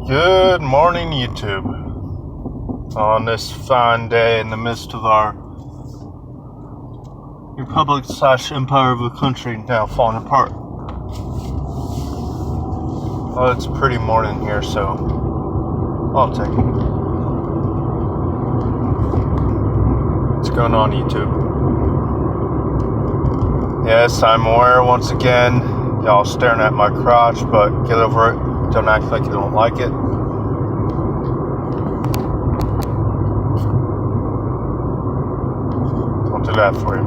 Good morning, YouTube. On this fine day in the midst of our republic/empire of a country now falling apart. Well, it's a pretty morning here, so I'll take it. What's going on, YouTube? Yes, I'm aware once again, y'all staring at my crotch, but get over it. Don't act like you don't like it. I'll do that for you.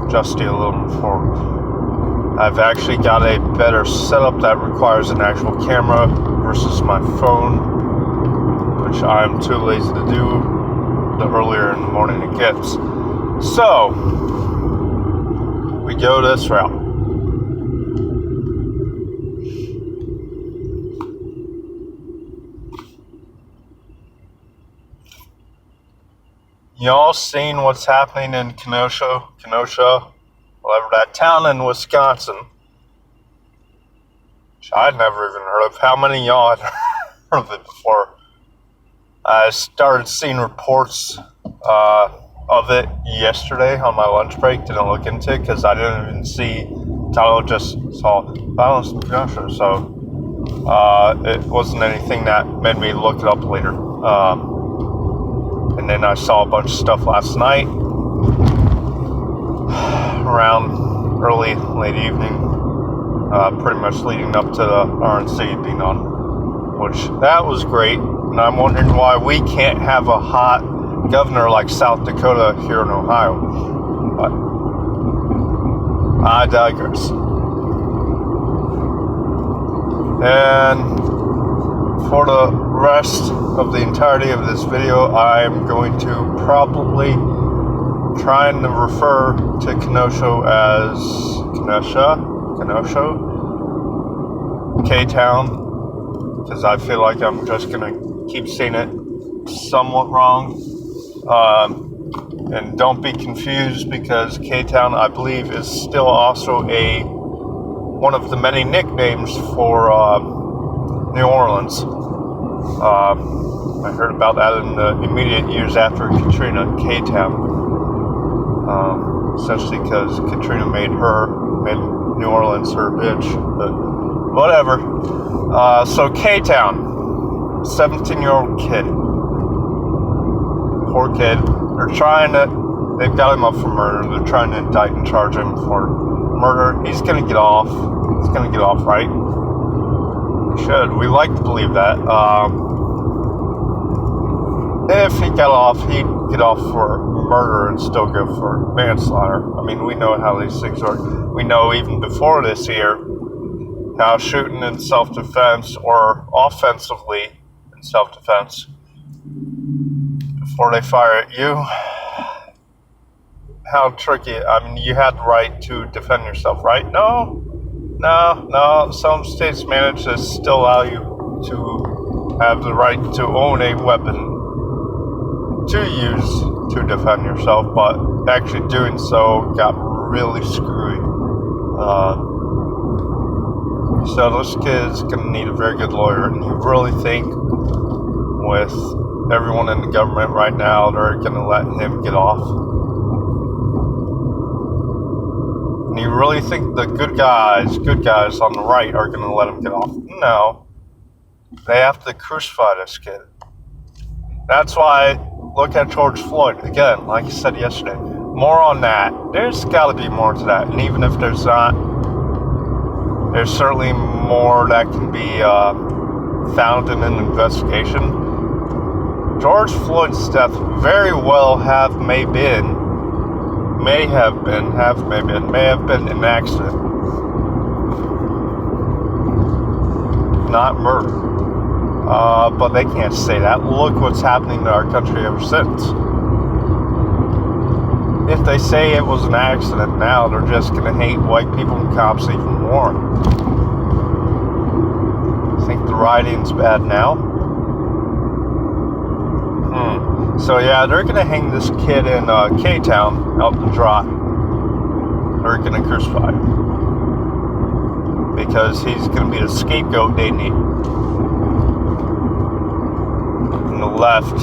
Just a little more. I've actually got a better setup that requires an actual camera versus my phone, which I'm too lazy to do the earlier in the morning it gets. So, we go this route. Y'all seen what's happening in Kenosha, whatever that town in Wisconsin, which I'd never even heard of. How many of y'all had heard of it before? I started seeing reports of it yesterday on my lunch break. Didn't look into it because I didn't even see. Tyler just saw violence in Kenosha, so it wasn't anything that made me look it up later. And then I saw a bunch of stuff last night, around late evening, pretty much leading up to the RNC being on, which that was great. And I'm wondering why we can't have a hot governor like South Dakota here in Ohio. But I digress. And for the rest of the entirety of this video, I'm going to probably try and refer to Kenosha as Kenosha, K-Town, because I feel like I'm just going to keep saying it somewhat wrong. And don't be confused, because K-Town, I believe, is still also one of the many nicknames for New Orleans. I heard about that in the immediate years after Katrina, K-Town. Essentially because Katrina made New Orleans her bitch, but whatever. So K-Town, 17-year-old kid. Poor kid. They've got him up for murder. They're trying to indict and charge him for murder. He's gonna get off. He's gonna get off, right? Should. We like to believe that. If he got off, he'd get off for murder and still go for manslaughter. I mean, we know how these things work. We know even before this year how shooting in self-defense or offensively in self-defense before they fire at you, how tricky. I mean, you had the right to defend yourself, right? No. Some states manage to still allow you to have the right to own a weapon to use to defend yourself, but actually doing so got really screwy. So this kid's gonna need a very good lawyer, and you really think with everyone in the government right now, they're gonna let him get off? And you really think the good guys on the right are going to let him get off? No. They have to crucify this kid. That's why, look at George Floyd. Again, like I said yesterday, more on that. There's got to be more to that. And even if there's not, there's certainly more that can be found in an investigation. George Floyd's death very well may have been an accident, not murder. But they can't say that. Look what's happening to our country ever since. If they say it was an accident now, they're just going to hate white people and cops even more. Think the rioting's bad now? So yeah, they're gonna hang this kid in K-Town out to dry. They're gonna crucify him because he's gonna be the scapegoat they need. left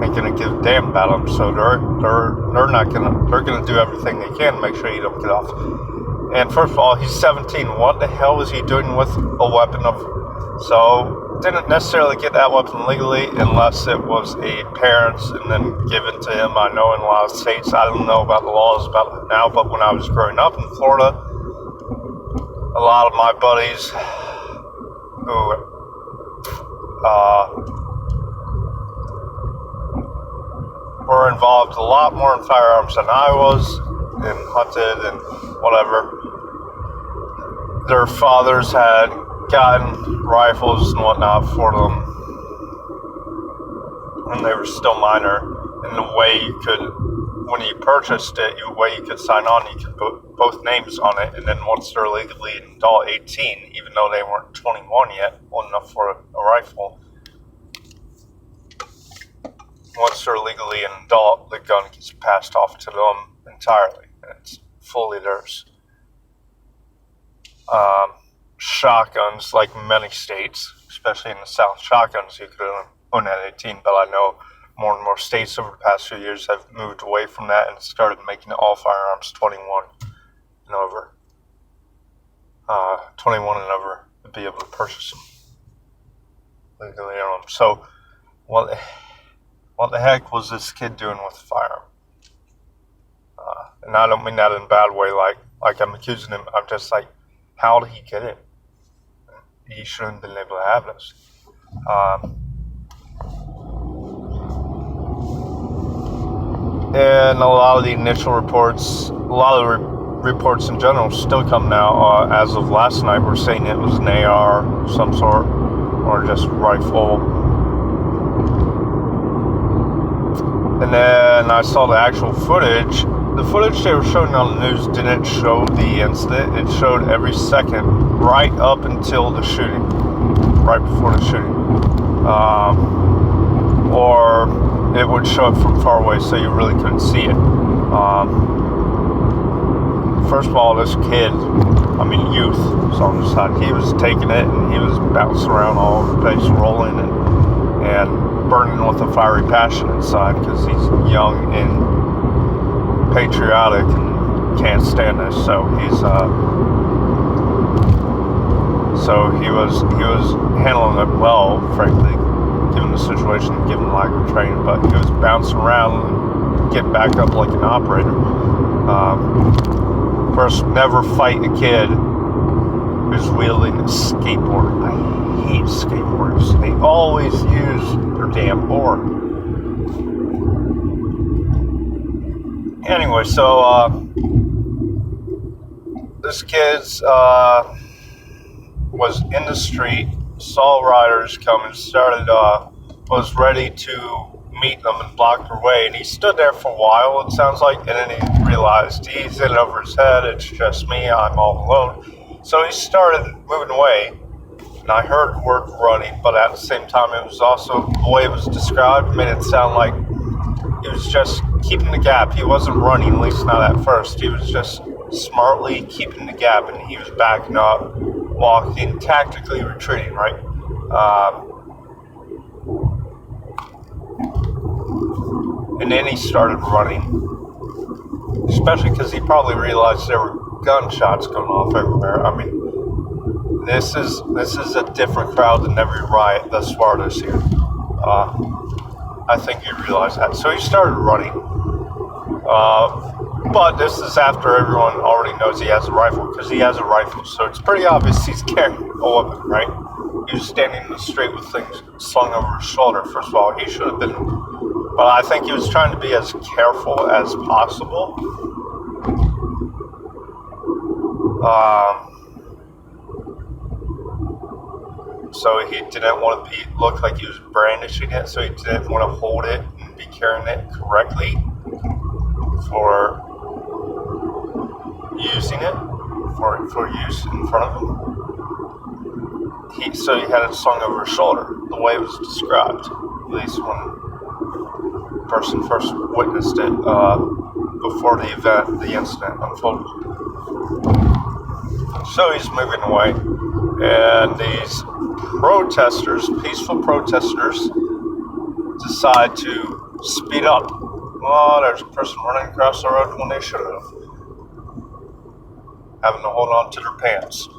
ain't gonna give a damn about him. So they're gonna do everything they can to make sure he don't get off. And first of all, he's 17. What the hell was he doing with a weapon So didn't necessarily get that weapon legally unless it was a parent's and then given to him. I know in a lot of states, I don't know about the laws about it now, but when I was growing up in Florida, a lot of my buddies who were involved a lot more in firearms than I was, and hunted and whatever. Their fathers had gotten rifles and whatnot for them when they were still minor. And the way you could, when you purchased it, the way you could sign on, you could put both names on it. And then once they're legally an adult 18, even though they weren't 21 yet, old enough for a rifle, once they're legally an adult, the gun gets passed off to them entirely. And it's fully theirs. Shotguns, like many states, especially in the South, shotguns you could own at 18, but I know more and more states over the past few years have moved away from that and started making all firearms 21 and over. 21 and over to be able to purchase them legally own them. So, what the heck was this kid doing with a firearm? And I don't mean that in a bad way, like I'm accusing him. I'm just like, how did he get it? He shouldn't have been able to have this. And a lot of the initial reports, reports in general still come now. As of last night, we're saying it was an AR of some sort, or just rifle. And then I saw the actual footage. The footage they were showing on the news didn't show the incident. It showed every second right up until the shooting, right before the shooting. Or it would show it from far away so you really couldn't see it. First of all, this kid, youth, was on the side. He was taking it and he was bouncing around all over the place, rolling and burning with a fiery passion inside because he's young and patriotic and can't stand this. So he was handling it well, frankly, given the situation, given lack of training. But he was bouncing around and getting back up like an operator. First, never fight a kid who's wielding a skateboard. I hate skateboarders. They always use their damn board. Anyway, so this kid was in the street, saw riders coming, was ready to meet them and block their way, and he stood there for a while, it sounds like, and then he realized he's in over his head, it's just me, I'm all alone. So he started moving away, and I heard the word running, but at the same time, it was also, the way it was described, made it sound like he was just keeping the gap. He wasn't running, at least not at first. He was just smartly keeping the gap, and he was backing up, walking, tactically retreating, right? And then he started running, especially because he probably realized there were gunshots going off everywhere. This is a different crowd than every riot thus far this year. I think he realized that. So he started running. But this is after everyone already knows he has a rifle, because he has a rifle. So it's pretty obvious he's carrying a weapon, right? He was standing in the street with things slung over his shoulder. First of all, he should have been, but I think he was trying to be as careful as possible. So he didn't want to look like he was brandishing it, so he didn't want to hold it and be carrying it correctly for using it, for use in front of him. So he had it slung over his shoulder, the way it was described, at least when the person first witnessed it before the incident unfolded. So he's moving away, and these protesters, peaceful protesters, decide to speed up. Oh, there's a person running across the road when they should have. Having to hold on to their pants.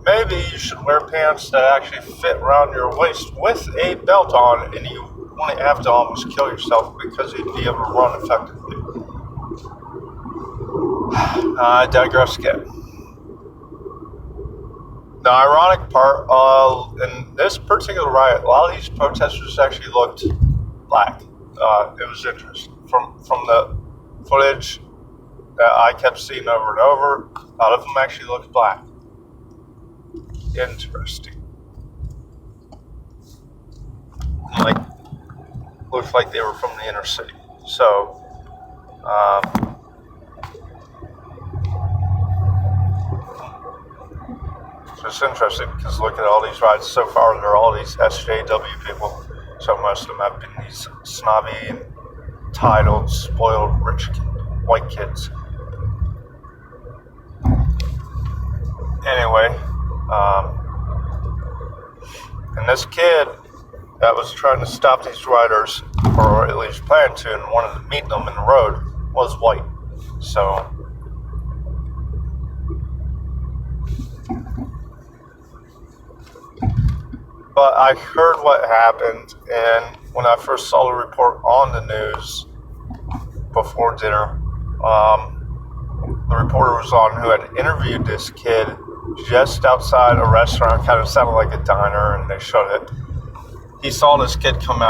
Maybe you should wear pants that actually fit around your waist with a belt on, and you wouldn't have to almost kill yourself because you'd be able to run effectively. I digress again. The ironic part, in this particular riot, a lot of these protesters actually looked black. It was interesting. From the footage that I kept seeing over and over, a lot of them actually looked black. Interesting. Looked like they were from the inner city. So, it's interesting because look at all these riots so far. There are all these SJW people. So most of them have been these snobby, entitled, spoiled, rich white kids. Anyway, and this kid that was trying to stop these riders, or at least planned to, and wanted to meet them in the road, was white. So, but I heard what happened, and when I first saw the report on the news before dinner, the reporter was on who had interviewed this kid just outside a restaurant, kind of sounded like a diner, and they showed it. He saw this kid come in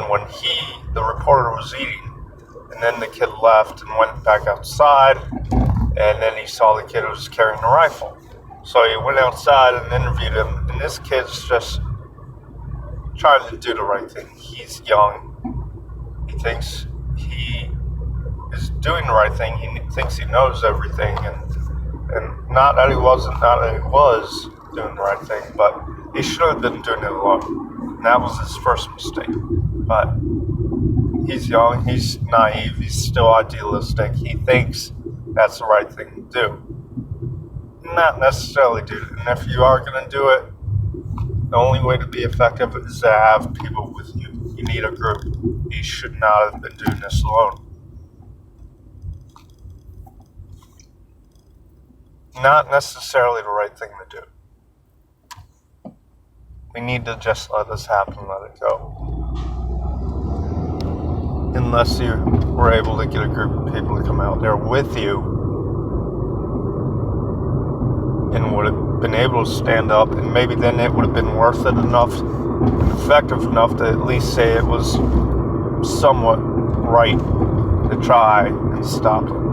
when the reporter was eating, and then the kid left and went back outside, and then he saw the kid was carrying a rifle. So he went outside and interviewed him, and this kid's just trying to do the right thing. He's young. He thinks he is doing the right thing. He thinks he knows everything, and not that he was doing the right thing, but he should have been doing it alone. And that was his first mistake. But he's young, he's naive, he's still idealistic. He thinks that's the right thing to do. Not necessarily do it. And if you are going to do it, the only way to be effective is to have people with you. You need a group. He should not have been doing this alone. Not necessarily the right thing to do. We need to just let this happen and let it go. Unless you were able to get a group of people to come out there with you and would have been able to stand up, and maybe then it would have been worth it enough and effective enough to at least say it was somewhat right to try and stop him.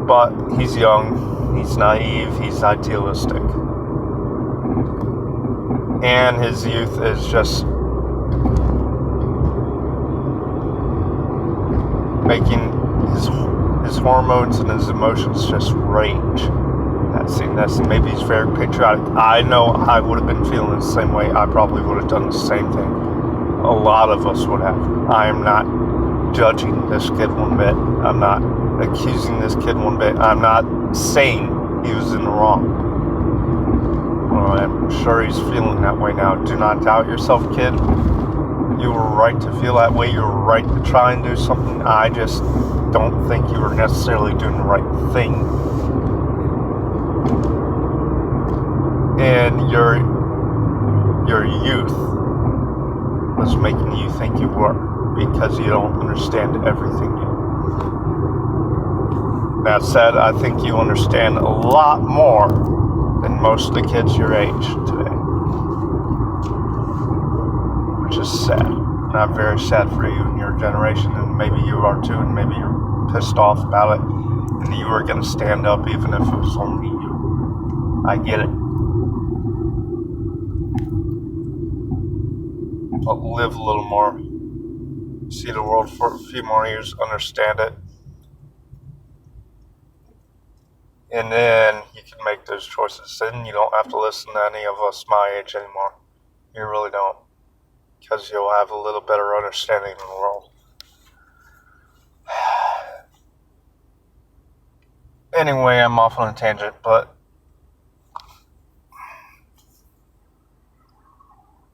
But he's young, he's naive, he's idealistic. And his youth is just making his hormones and his emotions just rage. That's maybe he's very patriotic. I know I would have been feeling the same way. I probably would have done the same thing. A lot of us would have. I am not judging this kid one bit. I'm not accusing this kid one bit. I'm not saying he was in the wrong. Well, I'm sure he's feeling that way now. Do not doubt yourself, kid. You were right to feel that way. You were right to try and do something. I just don't think you were necessarily doing the right thing. And your youth was making you think you were, because you don't understand everything yet. That said, I think you understand a lot more than most of the kids your age today. Which is sad. And I'm very sad for you and your generation, and maybe you are too, and maybe you're pissed off about it, and you were going to stand up even if it was only you. I get it. But live a little more. See the world for a few more years, understand it. And then you can make those choices. Then you don't have to listen to any of us my age anymore. You really don't. Because you'll have a little better understanding of the world. Anyway, I'm off on a tangent, but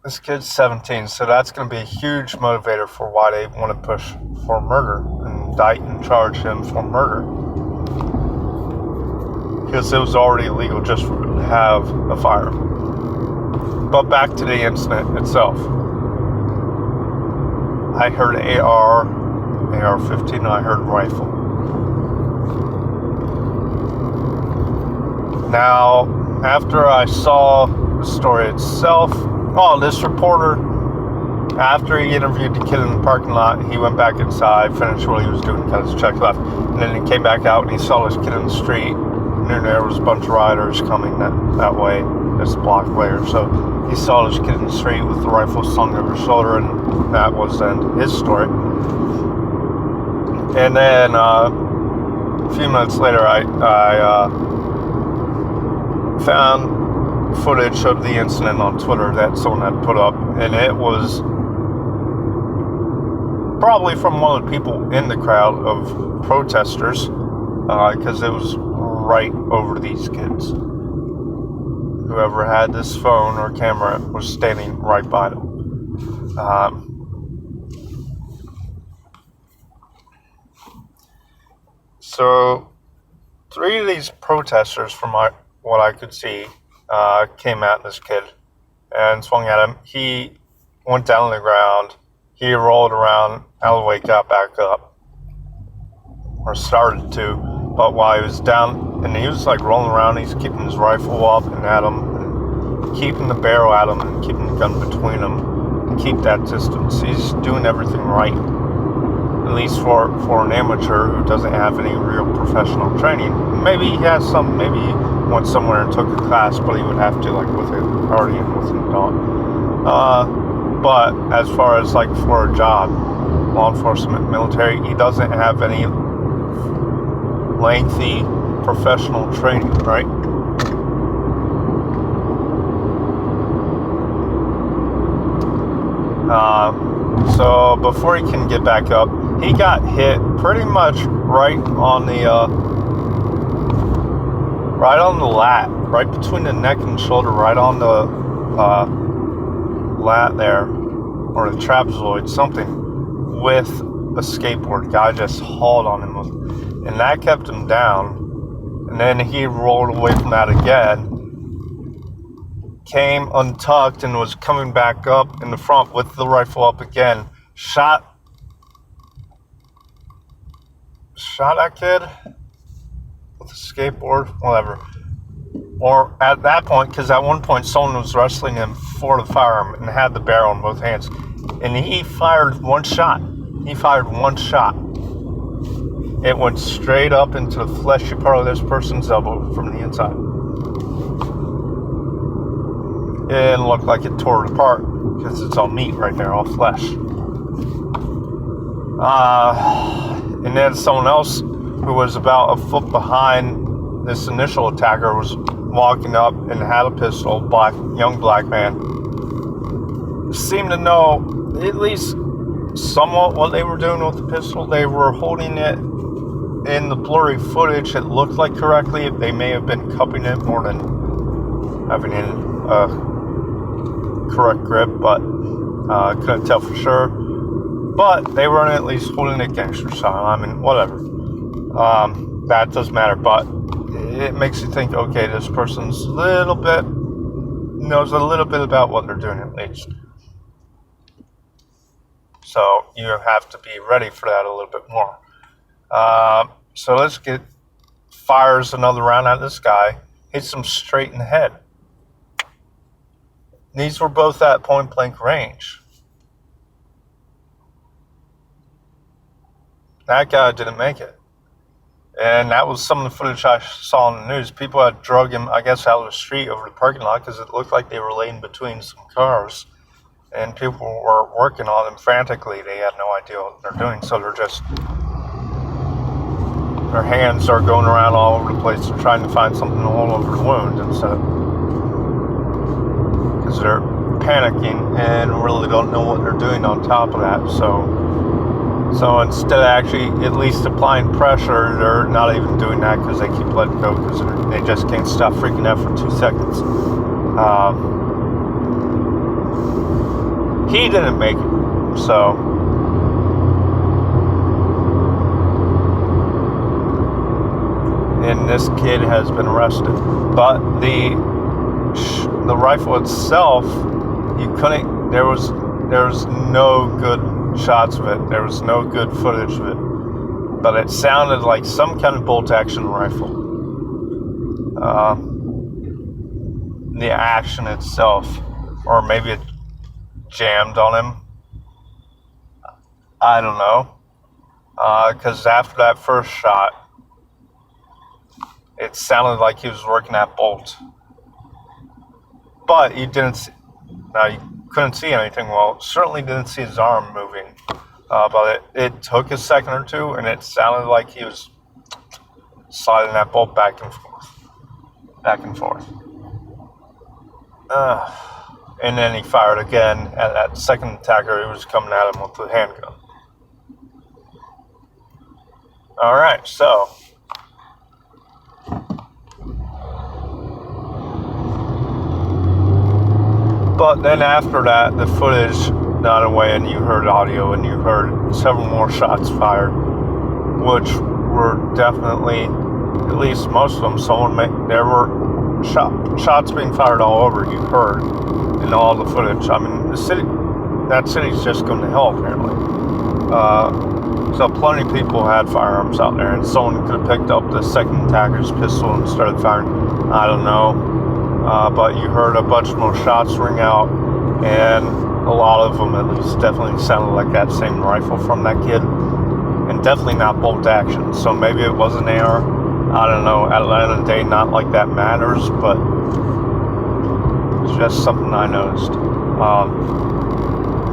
This kid's 17, so that's going to be a huge motivator for why they want to push for murder and indict and charge him for murder. Because it was already illegal just to have a firearm. But back to the incident itself. I heard AR-15, and I heard rifle. Now, after I saw the story itself, this reporter, after he interviewed the kid in the parking lot, he went back inside, finished what he was doing, got his check left, and then he came back out and he saw this kid in the street, and there was a bunch of riders coming that way, this block later, so he saw this kid in the street with the rifle slung over his shoulder, and that was then his story. And then a few minutes later, I found footage of the incident on Twitter that someone had put up, and it was probably from one of the people in the crowd of protesters, because it was right over these kids. Whoever had this phone or camera was standing right by them. So 3 of these protesters, from what I could see, came at this kid and swung at him. He went down on the ground. He rolled around out of the way, got back up, or started to. But while he was down, and he was like rolling around, he's keeping his rifle up and at him, and keeping the barrel at him, and keeping the gun between them, and keep that distance. He's doing everything right, at least for an amateur who doesn't have any real professional training. Maybe he has some, maybe he went somewhere and took a class, but he would have to, like, with an adult. But as far as, like, for a job, law enforcement, military, he doesn't have any lengthy professional training, right? So before he can get back up, he got hit pretty much right on the lat, right between the neck and shoulder, right on the lat there, or the trapezoid, something, with a skateboard. Guy just hauled on him, and that kept him down. And then he rolled away from that again, came untucked, and was coming back up in the front with the rifle up again. Shot that kid with a skateboard, whatever. Or at that point, because at one point someone was wrestling him for the firearm and had the barrel in both hands, and he fired one shot. It went straight up into the fleshy part of this person's elbow from the inside. It looked like it tore it apart because it's all meat right there, all flesh. And then someone else who was about a foot behind this initial attacker was walking up and had a pistol, young black man. Seemed to know at least somewhat what they were doing with the pistol. They were holding it in the blurry footage. It looked like correctly. They may have been cupping it more than having it in a correct grip, but couldn't tell for sure. But they were at least holding it gangster style. I mean, whatever. That doesn't matter, but it makes you think, okay, this person's knows a little bit about what they're doing at least. So you have to be ready for that a little bit more. So let's fires another round at this guy, hits him straight in the head. These were both at point blank range. That guy didn't make it. And that was some of the footage I saw on the news. People had drug him, I guess, out of the street over the parking lot because it looked like they were laying between some cars. And people were working on them frantically. They had no idea what they're doing. So their hands are going around all over the place. They're trying to find something all over the wound because they're panicking and really don't know what they're doing on top of that. So instead of actually at least applying pressure, they're not even doing that because they keep letting go because they just can't stop freaking out for 2 seconds. He didn't make it. So, and this kid has been arrested. But the rifle itself, you couldn't. There was no good shots of it. There was no good footage of it. But it sounded like some kind of bolt-action rifle. The action itself, or maybe it jammed on him. I don't know. Because after that first shot, it sounded like he was working that bolt. But you couldn't see anything. Well, certainly didn't see his arm moving. But it took a second or two, and it sounded like he was sliding that bolt back and forth. And then he fired again at that second attacker who was coming at him with the handgun. Alright, so. But then after that, the footage died away, and you heard audio, and you heard several more shots fired, which were definitely, at least most of them, there were shots being fired all over. You heard in all the footage. I mean, that city's just going to hell apparently. So plenty of people had firearms out there, and someone could have picked up the second attacker's pistol and started firing. I don't know. But you heard a bunch more shots ring out, and a lot of them at least definitely sounded like that same rifle from that kid, and definitely not bolt action. So maybe it was an AR. I don't know. At the end of the day, not like that matters, but it's just something I noticed.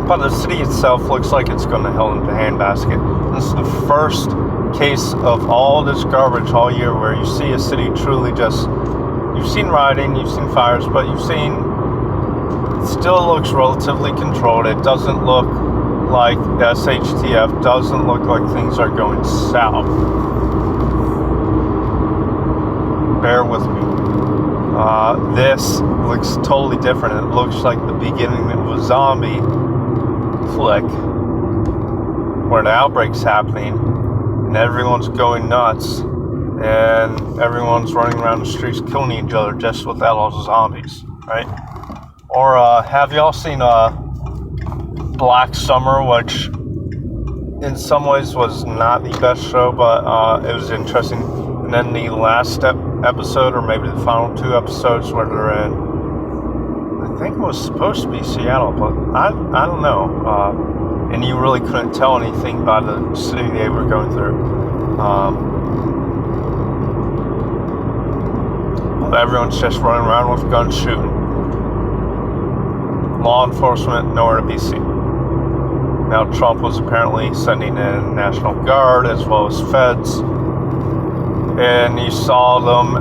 But the city itself looks like it's going to hell in the handbasket. This is the first case of all this garbage all year where you see a city truly just. You've seen rioting, you've seen fires, but it still looks relatively controlled. It doesn't look like SHTF, doesn't look like things are going south. Bear with me. This looks totally different. It looks like the beginning of a zombie flick where the outbreak's happening and everyone's going nuts. And everyone's running around the streets killing each other just without all the zombies, right? Or have y'all seen Black Summer, which in some ways was not the best show, but it was interesting. And then the last episode, or maybe the final two episodes where they're in, I think it was supposed to be Seattle, but I don't know. And you really couldn't tell anything by the city they were going through. Everyone's just running around with guns shooting. Law enforcement nowhere to be seen. Now Trump was apparently sending in National Guard as well as feds. And you saw them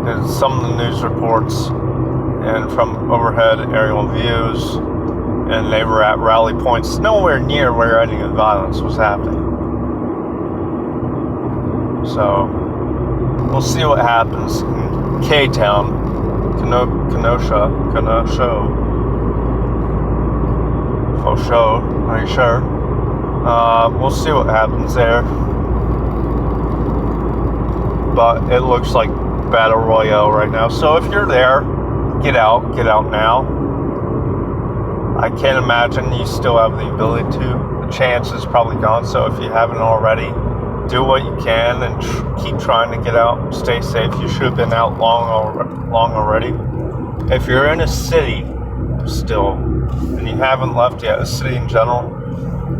in some of the news reports and from overhead aerial views. And they were at rally points nowhere near where any of the violence was happening. So we'll see what happens in K-Town, Kenosha, for sure, are you sure? We'll see what happens there. But it looks like Battle Royale right now. So if you're there, get out now. I can't imagine you still have the ability to. The chance is probably gone, so if you haven't already, do what you can and keep trying to get out. Stay safe. You should have been out long already. If you're in a city still and you haven't left yet, a city in general,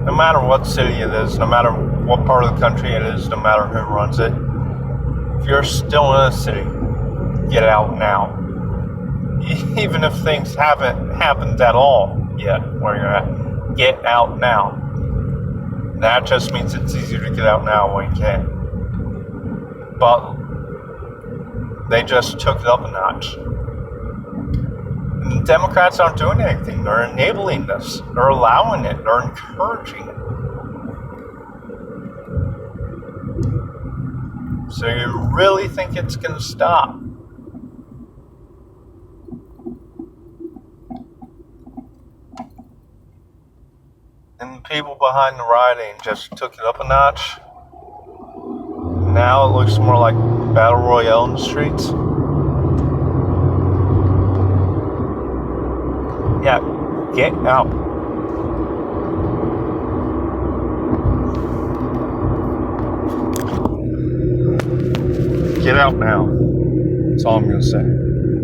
no matter what city it is, no matter what part of the country it is, no matter who runs it, if you're still in a city, get out now. Even if things haven't happened at all yet where you're at, get out now. That just means it's easier to get out now when you can. But they just took it up a notch. And the Democrats aren't doing anything. They're enabling this. They're allowing it. They're encouraging it. So you really think it's going to stop? And the people behind the rioting just took it up a notch. Now it looks more like Battle Royale in the streets. Yeah, get out. Get out now. That's all I'm going to say.